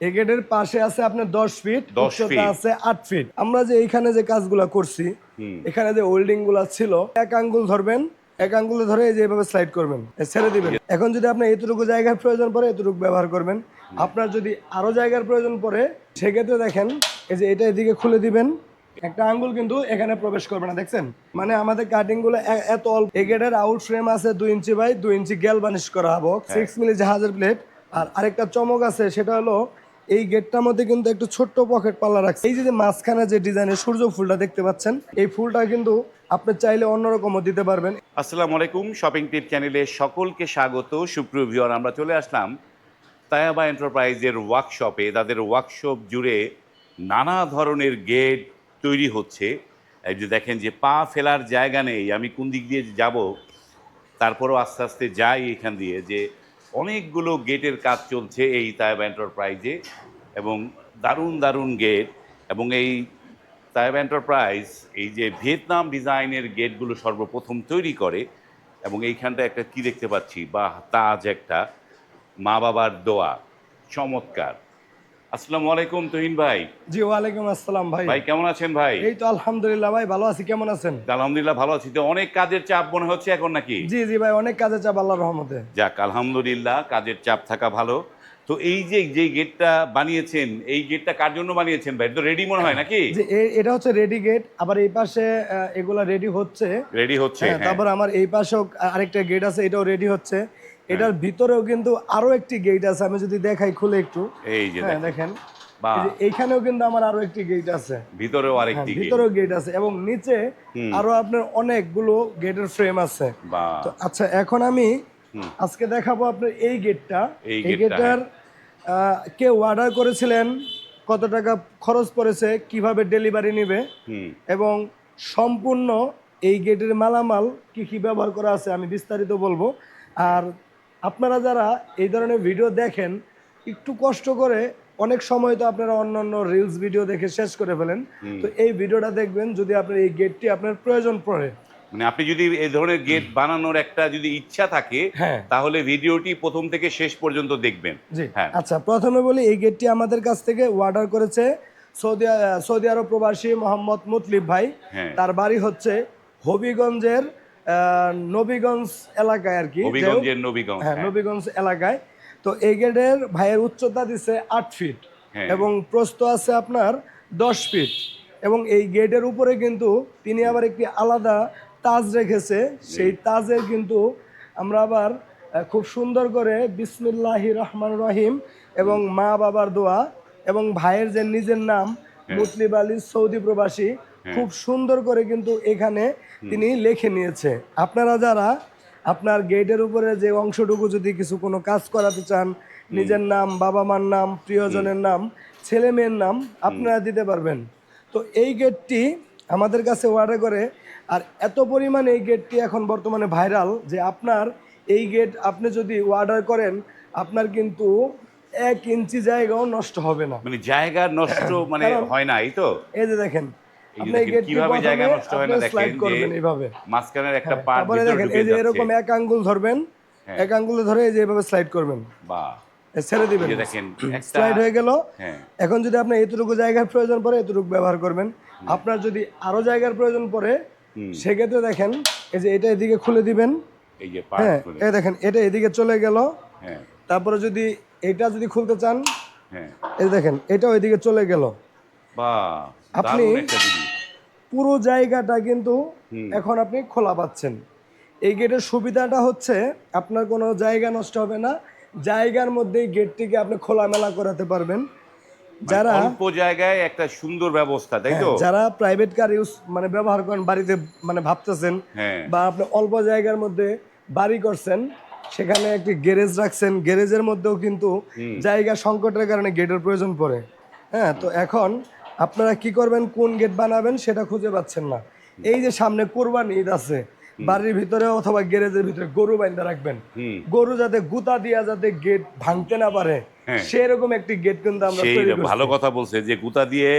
এই গেটের পাশে আছে আপনার 10 ফিট, 10 উচ্চতা ফিট। আছে 8 ফিট। আমরা যে এইখানে যে কাজগুলা করছি, এখানে যে ওয়েল্ডিং গুলা ছিল, এক আঙ্গুল ধরবেন, এক আঙ্গুলে ধরে এই যে এইভাবে স্লাইড করবেন, ছেড়ে দিবেন। এখন যদি আপনার এতটুকু জায়গার প্রয়োজন পড়ে এতটুকু ব্যবহার করবেন। আপনার যদি আরো জায়গার প্রয়োজন পড়ে সেক্ষেত্রে দেখেন এই যে এটা এদিকে খুলে দিবেন, একটা আঙ্গুল কিন্তু এখানে প্রবেশ করবে না, দেখছেন? মানে আমাদের কাটিং গুলো এত অল্প। এই গেটের আউট ফ্রেম আছে 2 ইঞ্চি বাই 2 ইঞ্চি গ্যালভানিশ করা হবে, 6 মিলি জাহাজের প্লেট। আর আরেকটা চমক আছে, সেটা হলো এই গেটটার মধ্যে কিন্তু একটু ছোট্ট পকেট পাল্লা রাখছে। এই যে মাঝখানে যে ডিজাইনের সূর্য ফুলটা দেখতে পাচ্ছেন, এই ফুলটা কিন্তু আপনি চাইলে অন্যরকমও দিতে পারবেন। আসসালামু আলাইকুম, শপিং টিপ চ্যানেলে সকলকে স্বাগত। সুপ্রিয় ভিউয়ার, আমরা চলে আসলাম তায়াবা এন্টারপ্রাইজের ওয়ার্কশপে। তাদের ওয়ার্কশপ জুড়ে নানা ধরনের গেট তৈরি হচ্ছে। এই যে দেখেন যে পা ফেলার জায়গা নেই, আমি কোন দিক দিয়ে যাব, তারপরও আস্তে আস্তে যাই এখান দিয়ে, যে অনেকগুলো গেটের কাজ চলছে এই তায়াবা এন্টারপ্রাইজে, এবং দারুণ দারুণ গেট। এবং এই তায়েব এন্টারপ্রাইজ এই যে ভিয়েতনাম ডিজাইনের গেটগুলো সর্বপ্রথম তৈরি করে। এবং এইখানটা একটা কি দেখতে পাচ্ছি, বা তাজ, একটা মা বাবার দোয়া, চমৎকার। আসসালামু আলাইকুম তুহিন ভাই। জি, ওয়ালাইকুম আসসালাম ভাই। ভাই কেমন আছেন ভাই? এই তো আলহামদুলিল্লাহ ভাই, ভালো আছি। কেমন আছেন? আলহামদুলিল্লাহ ভালো আছি। তো অনেক কাজের চাপ মনে হচ্ছে এখন নাকি? জি জি ভাই, অনেক কাজে চাপ আল্লাহর রহমতে। যাক, আলহামদুলিল্লাহ, কাজের চাপ থাকা ভালো। তো এই যে যে গেটটা বানিয়েছেন, এই গেটটা কার জন্য বানিয়েছেন ভাই? তো রেডি মনে হয় নাকি? যে এটা হচ্ছে রেডি গেট, আবার এই পাশে এগুলা রেডি হচ্ছে। রেডি হচ্ছে, হ্যাঁ, হ্যাঁ। তারপর আমার এই পাশেও আরেকটা গেট আছে, এটাও রেডি হচ্ছে। এটার ভিতরেও কিন্তু আরো একটি গেট আছে, আমি যদি দেখাই খুলে একটু। এই যে হ্যাঁ দেখেন, দেখেন, বাহ, এই যে এইখানেও কিন্তু আমার আরো একটি গেট আছে। ভিতরেও হ্যাঁ, আরেকটি গেট। ভিতরেও গেট আছে এবং নিচে আরো আপনার অনেকগুলো গেটের ফ্রেম আছে। বাহ, তো আচ্ছা, এখন আমি আজকে দেখাবো আপনার এই গেটটা। এই এই গেটটা, গেটটার কেউ অর্ডার করেছিলেন, কত টাকা খরচ পড়েছে, কিভাবে ডেলিভারি নেবে, এবং সম্পূর্ণ এই গেটের মালামাল কি কি ব্যবহার করা আছে আমি বিস্তারিত বলবো। আর আপনারা যারা এই ধরনের ভিডিও দেখেন, একটু কষ্ট করে, অনেক সময় তো আপনারা অন্যান্য রিলস ভিডিও দেখে শেষ করে ফেলেন, তো এই ভিডিওটা দেখবেন যদি আপনার এই গেটটি আপনার প্রয়োজন পড়ে। মানে আপনি যদি এই ধরনের গেট বানানোর একটা যদি ইচ্ছা থাকে, হ্যাঁ, তাহলে ভিডিওটি প্রথম থেকে শেষ পর্যন্ত দেখবেন। জি। হ্যাঁ, আচ্ছা, প্রথমে বলি এই গেটটি আমাদের কাছ থেকে অর্ডার করেছে সৌদি আরব প্রবাসী মোহাম্মদ মুতলিব ভাই। হ্যাঁ। তার বাড়ি হচ্ছে হবিগঞ্জের নবীগঞ্জ এলাকায় আর কি। হবিগঞ্জের নবীগঞ্জ, হ্যাঁ, হ্যাঁ। নবীগঞ্জ এলাকায়। তো এই গেটের ভাইয়ের উচ্চতা দিছে 8 ফিট, হ্যাঁ। এবং প্রস্থ আছে আপনার 10 ফিট। এবং এই গেটের উপরে কিন্তু তিনি আবার একটি আলাদা তাজ রেখেছে। সেই তাজের কিন্তু আমরা আবার খুব সুন্দর করে বিসমিল্লাহির রহমান রহিম এবং মা বাবার দোয়া এবং ভাইয়ের যে নিজের নাম মুতলিব আলী সৌদি প্রবাসী, খুব সুন্দর করে কিন্তু এখানে তিনি লিখে নিয়েছে। আপনারা যারা আপনার গেটের উপরে যে অংশটুকু যদি কিছু কোনো কাজ করাতে চান, নিজের নাম, বাবা মার নাম, প্রিয়জনের নাম, ছেলে মেয়ের নাম আপনারা দিতে পারবেন। তো এই গেটটি আমাদের কাছে অর্ডার করে, আর এত পরিমাণ এই গেটটি এখন বর্তমানে ভাইরাল যে আপনার এই গেট আপনি যদি অর্ডার করেন, আপনার কিন্তু 1 ইঞ্চি জায়গাও নষ্ট হবে না। মানে জায়গা নষ্ট মানে কারণ হয় না, এই তো। এই যে দেখেন, এই যে আপনি এই দেখেন গেটটি কিভাবে জায়গা প্রথমে নষ্ট হয় আপনি না, দেখেন স্লাইড যে করবেন এইভাবে। মাঝখানের একটা হ্যাঁ, পার্ট তারপরে ভিতরে দেখেন ঢুকে এই যে যাচ্ছে। এরকম এক আঙ্গুল ধরবেন, হ্যাঁ। এক আঙ্গুলে ধরে এই যে এইভাবে স্লাইড করবেন, বাহ, ছেড়ে দিবেন, এই যে দেখেন একটা, স্লাইড হয়ে গেল। হ্যাঁ। এখন যদি আপনার এতটুকু জায়গার প্রয়োজন পড়ে এতটুকু ব্যবহার করবেন। আপনার যদি আরো জায়গার প্রয়োজন পড়ে সেক্ষেত্রে দেখেন এই যে এটা এদিকে খুলে দিবেন। এই যে হ্যাঁ, পার্ট, এই দেখেন এটা এদিকে চলে গেল। হ্যাঁ, তারপরে যদি এটা যদি খুলতে চান, হ্যাঁ, এই দেখেন এটাও এদিকে চলে গেল। বাহ, আপনি দারুণ একটা জিনিস। পুরো জায়গাটা কিন্তু এখন আপনি খোলা পাচ্ছেন। এই গেটের সুবিধাটা হচ্ছে আপনার কোনো জায়গা নষ্ট হবে না, জায়গার মধ্যেই গেটটিকে আপনি খোলামেলা করাতে পারবেন। যারা অল্প জায়গায় একটা সুন্দর ব্যবস্থা, তাই তো? যারা প্রাইভেট কার ইউজ মানে ব্যবহার করেন বাড়িতে, মানে ভাবতেছেন, হ্যাঁ। বা আপনি অল্প জায়গার মধ্যে বাড়ি করছেন, সেখানে একটি গ্যারেজ রাখছেন, গ্যারেজের মধ্যেও কিন্তু জায়গা সংকটের কারণে গেটের প্রয়োজন পড়ে। হ্যাঁ, তো এখন আপনারা কি করবেন, কোন গেট বানাবেন সেটা খুঁজে পাচ্ছেন না। এই যে সামনে কুরবানি ঈদ আছে, বাড়ির ভিতরে অথবা গ্যারেজের ভিতরে গরু বাইন্ধা রাখবেন, গরু যাতে গুতা দিয়া যাতে গেট ভাঙতে না পারে, সেরকম একটি গেট কিন্তু আমরা সেই তৈরি করছি। ভালো কথা বলছে যে গুতা দিয়ে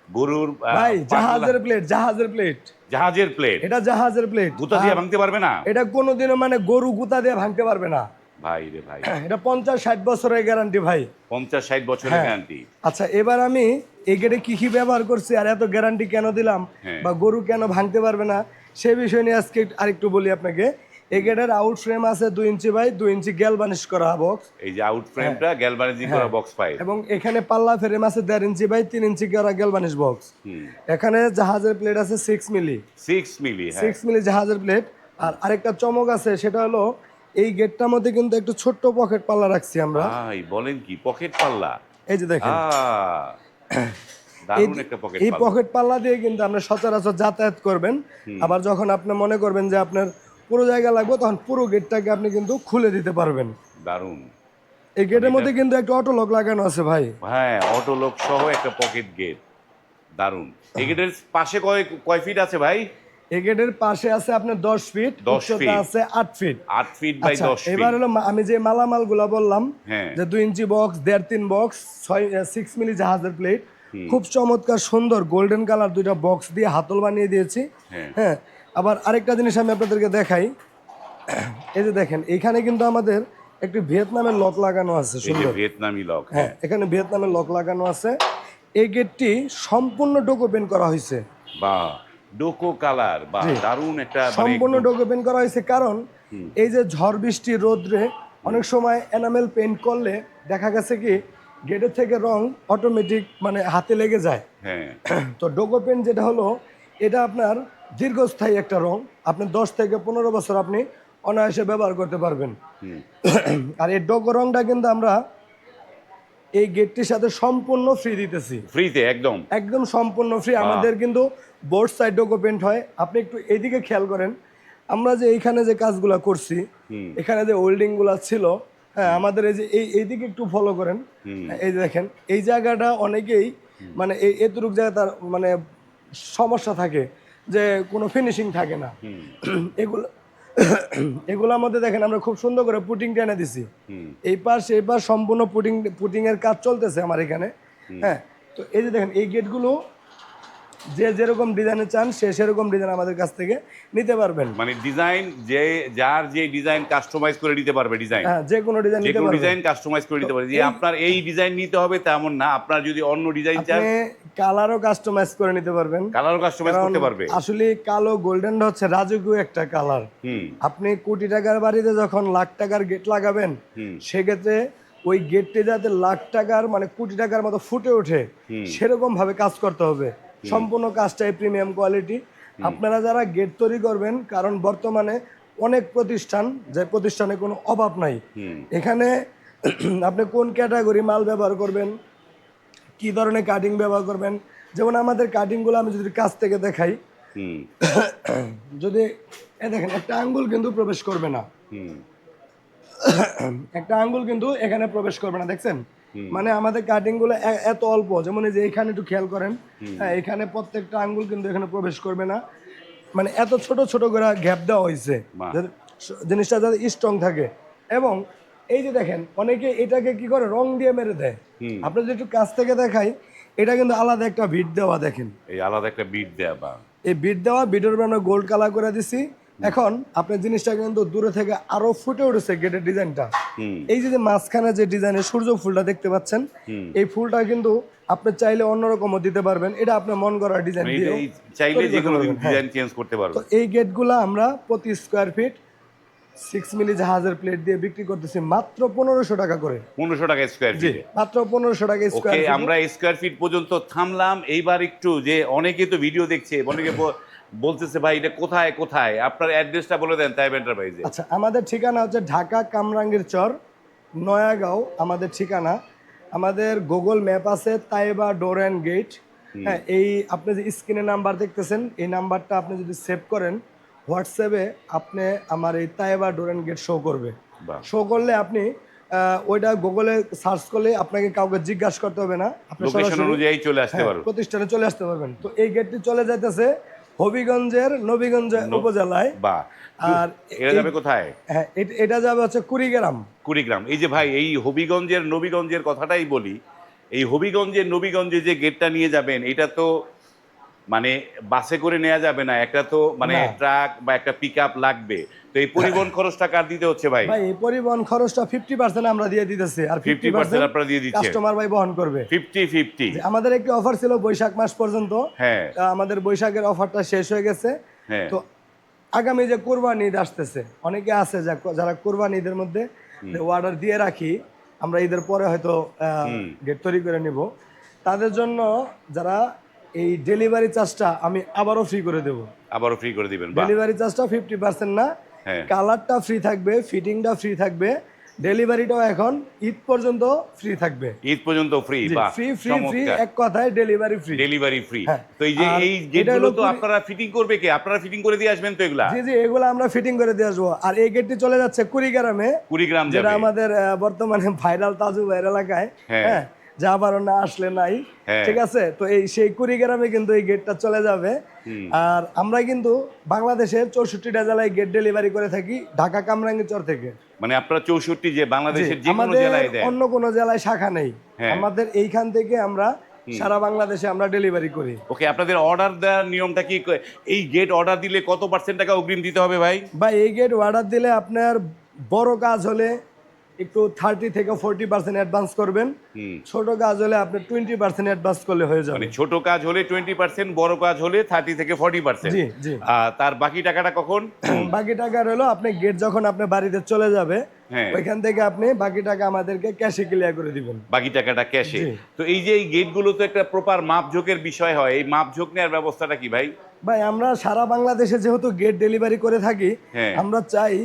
গরুর ভাই জাহাজের প্লেট, জাহাজের প্লেট, জাহাজের প্লেট, এটা জাহাজের প্লেট, গুতা দিয়ে ভাঙতে পারবে না। এটা কোনোদিনও মানে গরু গুতা দিয়ে ভাঙতে পারবে না। ভাই রে ভাই, এটা 50-60 বছরের গ্যারান্টি ভাই। 50-60 বছরের হ্যাঁ। গ্যারান্টি। আচ্ছা, এবার আমি এই গেটে কি কি ব্যবহার করছি আর এত গ্যারান্টি কেন দিলাম, হ্যাঁ। বা গরু কেন ভাঙতে পারবে না সে বিষয় নিয়ে আজকে আরেকটু বলি আপনাকে। এই গেটের আউট ফ্রেম আছে 2 ইঞ্চি বাই 2 ইঞ্চি গ্যালভানিশ করা বক্স, এই যে আউট ফ্রেমটা গ্যালভানাইজিং করা বক্স পাইপ। এবং এখানে পাল্লা ফ্রেম আছে 1.5 ইঞ্চি বাই 3 ইঞ্চি করা গ্যালভানিশ বক্স। হুম, এখানে জাহাজের প্লেট আছে 6 মিলি, 6 মিলি। হ্যাঁ 6 মিলি জাহাজের প্লেট। আর আরেকটা চমক আছে, সেটা হলো এই গেটটার মধ্যে কিন্তু একটু ছোট্ট পকেট পাল্লা রাখছি আমরা। ভাই বলেন কি, পকেট পাল্লা? এই যে দেখেন, দারুণ একটা পকেট এই পাল্লা। পকেট পাল্লা দিয়ে কিন্তু আপনি সচরাচর যাতায়াত করবেন। আবার যখন আপনি মনে করবেন যে আপনার পুরো জায়গা লাগবে, তখন পুরো গেটটাকে আপনি কিন্তু খুলে দিতে পারবেন। দারুণ। এই গেটের মধ্যে কিন্তু একটা অটো লক লাগানো আছে ভাই। হ্যাঁ, অটো লক সহ একটা পকেট গেট। দারুণ। এই গেটের পাশে কয় ফিট আছে ভাই? এই গেটের পাশে আছে আপনার 10 ফিট, 10 উচ্চতা ফিট। আছে 8 ফিট। 8 ফিট বাই আচ্ছা, 10 ফিট। এবার হলো আমি যে মালামালগুলো বললাম, হ্যাঁ। যে 2 ইঞ্চি বক্স, 1.5-3 বক্স, 6 মিলি জাহাজের প্লেট, খুব চমৎকার সুন্দর গোল্ডেন কালার দুইটা বক্স দিয়ে হাতল বানিয়ে দিয়েছি। হ্যাঁ। হ্যাঁ, আবার আরেকটা জিনিস আমি আপনাদেরকে দেখাই। এই যে দেখেন, এখানে কিন্তু আমাদের একটি ভিয়েতনামের লক লাগানো আছে এই যে সুন্দর। ভিয়েতনামি লক। হ্যাঁ, এখানে ভিয়েতনামের লক লাগানো আছে। এই গেটটি সম্পূর্ণ ডোকো পেন্ট করা হয়েছে। বা ডোকো কালার, বা দারুণ একটা মানে সম্পূর্ণ একদম- ডোকো পেন্ট করা হয়েছে, কারণ এই যে ঝড় বৃষ্টি রোদ্রে অনেক সময় এনামেল পেন্ট করলে দেখা গেছে কি গেটের থেকে রং অটোমেটিক মানে হাতে লেগে যায়। হ্যাঁ। তো ডোকো পেন্ট যেটা হলো, এটা আপনার দীর্ঘস্থায়ী একটা রং, আপনি 10 থেকে 15 বছর আপনি অনায়াসে ব্যবহার করতে পারবেন। হুম। আর এই ডোকো রংটা কিন্তু আমরা এই গেটটির সাথে সম্পূর্ণ ফ্রি দিতেছি, ফ্রিতে একদম। একদম সম্পূর্ণ ফ্রি। আমাদের কিন্তু বোর্ড সাইড ডোকো পেন্ট হয়। আপনি একটু এদিকে খেয়াল করেন, আমরা যে এইখানে যে কাজগুলা করছি, এখানে যে হোল্ডিং গুলা ছিল, হ্যাঁ আমাদের এই যে এইদিকে একটু ফলো করেন। এই যে দেখেন, এই জায়গাটা অনেকেই মানে এই এতটুক জায়গা তার মানে সমস্যা থাকে যে কোনো ফিনিশিং থাকে না। এগুলো এগুলোর মধ্যে দেখেন আমরা খুব সুন্দর করে পুটিং টেনে দিছি। এই পাশ সম্পূর্ণ পুটিং এর কাজ চলতেছে আমার এখানে। হ্যাঁ, তো এই যে দেখেন, এই গেটগুলো যে যেরকম ডিজাইনে চান সে সেরকম ডিজাইন আমাদের কাছ থেকে নিতে পারবেন। মানে ডিজাইন যে যার যে ডিজাইন কাস্টমাইজ করে দিতে পারবে, ডিজাইন হ্যাঁ, যে কোনো ডিজাইন যে নিতে কোনো পারবেন। ডিজাইন কাস্টমাইজ করে দিতে পারে। যে আপনার এই ডিজাইন নিতে হবে তেমন না, আপনার যদি অন্য ডিজাইন চান আপনি কালারও কাস্টমাইজ করে নিতে পারবেন। কালারও কাস্টমাইজ কারণ করতে পারবে। আসলে কালো গোল্ডেনটা হচ্ছে রাজকীয় একটা কালার। আপনি কোটি টাকার বাড়িতে যখন লাখ টাকার গেট লাগাবেন, সেক্ষেত্রে ওই গেটটি যাতে লাখ টাকার মানে কোটি টাকার মতো ফুটে ওঠে সেরকম ভাবে কাজ করতে হবে। সম্পূর্ণ কাজটাই প্রিমিয়াম কোয়ালিটি। আপনারা যারা গেট তৈরি করবেন, কারণ বর্তমানে অনেক প্রতিষ্ঠান, যে প্রতিষ্ঠানে কোনো অভাব নাই, এখানে আপনি কোন ক্যাটাগরি মাল ব্যবহার করবেন, কি ধরনের কাটিং ব্যবহার করবেন। যেমন আমাদের কাটিংগুলো আমি যদি কাছ থেকে দেখাই, যদি দেখেন একটা আঙ্গুল কিন্তু প্রবেশ করবে না, একটা আঙ্গুল কিন্তু এখানে প্রবেশ করবে না, দেখছেন? মানে আমাদের কাটিং গুলো এত অল্প, যেমন এই যে এখানে একটু খেয়াল করেন, হ্যাঁ এখানে প্রত্যেকটা আঙ্গুল কিন্তু এখানে প্রবেশ করবে না। মানে এত ছোট ছোট করে গ্যাপ দেওয়া হয়েছে যাতে জিনিসটা যাতে স্ট্রং থাকে। এবং এই যে দেখেন, অনেকে এটাকে কি করে রং দিয়ে মেরে দেয়। আপনি যদি একটু কাছ থেকে দেখাই, এটা কিন্তু আলাদা একটা বিট দেওয়া, দেখেন এই আলাদা একটা বিট দেয়া, বা এই বিট দেওয়া, বিটের উপর আমরা গোল্ড কালার করে দিছি। এখন আপনার জিনিসটা কিন্তু দূরে থেকে আরো ফুটে উঠেছে গেটের ডিজাইনটা। এই যে মাঝখানে যে ডিজাইনের সূর্য ফুলটা দেখতে পাচ্ছেন, এই ফুলটা কিন্তু আপনি চাইলে অন্যরকমও দিতে পারবেন। এটা আপনার মন করা ডিজাইন মানে দিয়ে চাইলে যে কোনো ডিজাইন চেঞ্জ করতে পারবে। তো এই গেটগুলো আমরা প্রতি স্কয়ার ফিট 6 মিলি জাহাজের প্লেট দিয়ে বিক্রি করতেছি মাত্র 1500 টাকা করে। 1500 টাকা স্কয়ার ফিট। মাত্র 1500 টাকা স্কয়ার ওকে, ফিট। আমরা স্কয়ার ফিট পর্যন্ত থামলাম। এইবার একটু যে অনেকে তো ভিডিও দেখছে, অনেকে বলতেছে ভাই এটা কোথায় কোথায়, আপনার অ্যাড্রেসটা বলে দেন তাইব এন্টারপ্রাইজে। আচ্ছা, আমাদের ঠিকানা হচ্ছে ঢাকা কামরাঙ্গীর চর, নয়াগাঁও আমাদের ঠিকানা। আমাদের গুগল ম্যাপ আছে তাইবা ডোর অ্যান্ড গেট। হ্যাঁ, এই আপনি যে স্ক্রিনে নাম্বার দেখতেছেন, এই নাম্বারটা আপনি যদি সেভ করেন হোয়াটসঅ্যাপে, আপনি আমার এই Taiba door and get show করবে। শো করলে আপনি ওইটা গুগলে সার্চ করলে আপনাকে কাউকে জিজ্ঞাসা করতে হবে না, আপনি লোকেশন অনুযায়ী চলে আসতে পারবেন, প্রতিষ্ঠানে চলে আসতে পারবেন। তো এই গেটটি চলে যাইতেছে হবিগঞ্জের নবীগঞ্জ উপজেলায়। আর এটা যাবে কোথায়? হ্যাঁ, এটা যাবে হচ্ছে কুড়িগ্রাম। কুড়িগ্রাম। এই যে ভাই, এই হবিগঞ্জের নবীগঞ্জের কথাটাই বলি। এই হবিগঞ্জের নবীগঞ্জে যে গেটটা নিয়ে যাবেন, এটা তো মানে বাসে করে নেওয়া যাবে না, একটা তো মানে না। ট্রাক বা একটা পিক আপ লাগবে, তো এই পরিবহন খরচটা কার দিতে হচ্ছে ভাই? ভাই এই পরিবহন খরচটা 50% আমরা দিয়ে দিতেছি, আর 50% 50% আপনারা দিয়ে দিচ্ছেন, কাস্টমার ভাই বহন করবে। 50-50। যে আমাদের একটি অফার ছিল বৈশাখ মাস পর্যন্ত, হ্যাঁ আমাদের বৈশাখের অফারটা শেষ হয়ে গেছে। হ্যাঁ। তো আগামী যে কোরবানি ঈদ আসতেছে, অনেকে আছে যারা কোরবানি ঈদের মধ্যে অর্ডার দিয়ে রাখি, আমরা ঈদের পরে হয়তো গেট তৈরি করে নিব, তাদের জন্য যারা এই ডেলিভারি চার্জটা আমি আবারও ফ্রি করে দেব। আবারও ফ্রি করে দিবেন, বাহ। ডেলিভারি চার্জটা 50% না, হ্যাঁ। কালারটা ফ্রি থাকবে, ফিটিংটা ফ্রি থাকবে, ডেলিভারিটাও এখন ঈদ পর্যন্ত ফ্রি থাকবে। ঈদ পর্যন্ত ফ্রি, বাহ, ফ্রি ফ্রি ফ্রি, চমৎকার। এক কথায় ডেলিভারি ফ্রি। Delivery free. হ্যাঁ। তো এই যে আর এই এটা গেটগুলো হলো তো আপনারা ফিটিং করবে কে? আপনারা ফিটিং করে দিয়ে আসবেন তো এগুলা? জি জি, এগুলো আমরা ফিটিং করে দিয়ে আসবো। আর এই গেটটি চলে যাচ্ছে কুড়িগ্রামে, কুড়িগ্রাম যেটা যাবে। আমাদের বর্তমানে ভাইরাল তাজু ভাইয়ের এলাকায়। হ্যাঁ। হ্যাঁ, যা আবারও না আসলে নাই। হ্যাঁ। ঠিক আছে, তো এই সেই কুড়িগ্রামে কিন্তু এই গেটটা চলে যাবে। আর আমরা কিন্তু বাংলাদেশের 64টা জেলায় গেট ডেলিভারি করে থাকি, ঢাকা কামরাঙ্গীরচর থেকে। মানে আপনারা 64 যে বাংলাদেশের যে কোনো আমাদের জেলায় দেন? অন্য কোনো জেলায় শাখা নেই, হ্যাঁ। আমাদের এইখান থেকে আমরা সারা বাংলাদেশে আমরা ডেলিভারি করি। ওকে, আপনাদের অর্ডার দেওয়ার নিয়মটা কি? এই গেট অর্ডার দিলে কত % টাকা অগ্রিম দিতে হবে ভাই? ভাই এই গেট অর্ডার দিলে আপনার বড় কাজ হলে একটু 30 থেকে 40% অ্যাডভান্স করবেন, ছোট কাজ হলে আপনি 20% অ্যাডভান্স করলে হয়ে যাবে। মানে ছোট কাজ হলে 20%, বড় কাজ হলে 30 থেকে 40%। জি জি। তার বাকি টাকাটা কখন? বাকি টাকা হলো আপনি গেট যখন আপনার বাড়িতে চলে যাবে, হ্যাঁ। ওইখান থেকে আপনি বাকি টাকা আমাদেরকে ক্যাশে ক্লিয়ার করে দিবেন। বাকি টাকাটা ক্যাশে। জি। তো এই যে এই গেটগুলো তো একটা প্রপার মাপঝোঁকের বিষয় হয়, এই মাপঝোঁক নেওয়ার ব্যবস্থাটা কি ভাই? ভাই আমরা সারা বাংলাদেশে যেহেতু গেট ডেলিভারি করে থাকি, হ্যাঁ। আমরা চাই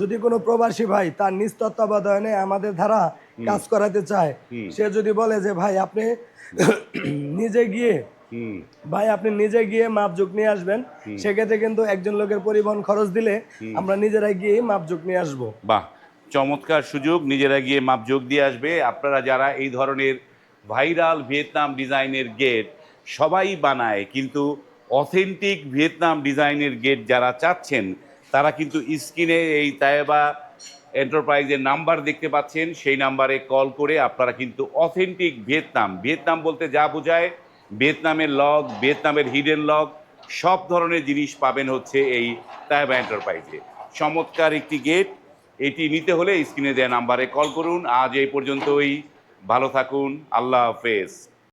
যদি কোনো প্রবাসী ভাই তার নিজ তত্ত্বাবধানে আমাদের দ্বারা কাজ করাতে চায়, সে যদি বলে যে ভাই আপনি নিজে গিয়ে আপনি নিজে গিয়ে মাপজোক নিয়ে আসবেন, সেক্ষেত্রে কিন্তু একজন লোকের পরিবহন খরচ দিলে আমরা নিজেরাই গিয়ে মাপজোক নিয়ে আসবো। বাহ, চমৎকার সুযোগ, নিজেরা গিয়ে মাপজোক দিয়ে আসবে। আপনারা যারা এই ধরনের ভাইরাল ভিয়েতনাম ডিজাইনের গেট সবাই বানায়, কিন্তু অথেন্টিক ভিয়েতনাম ডিজাইনের গেট যারা চাচ্ছেন, তারা কিন্তু স্ক্রিনে এই তায়েবা এন্টারপ্রাইজের নাম্বার দেখতে পাচ্ছেন, সেই নাম্বারে কল করে আপনারা কিন্তু অথেন্টিক ভিয়েতনাম বলতে যা বোঝায়, ভিয়েতনামের লগ, ভিয়েতনামের হিডেন লগ, সব ধরনের জিনিস পাবেন হচ্ছে এই তায়েবা এন্টারপ্রাইজে। চমৎকার একটি গেট, এটি নিতে হলে স্ক্রিনে দেওয়া নাম্বারে কল করুন। আজ এই পর্যন্তই, ভালো থাকুন, আল্লাহ হাফেজ।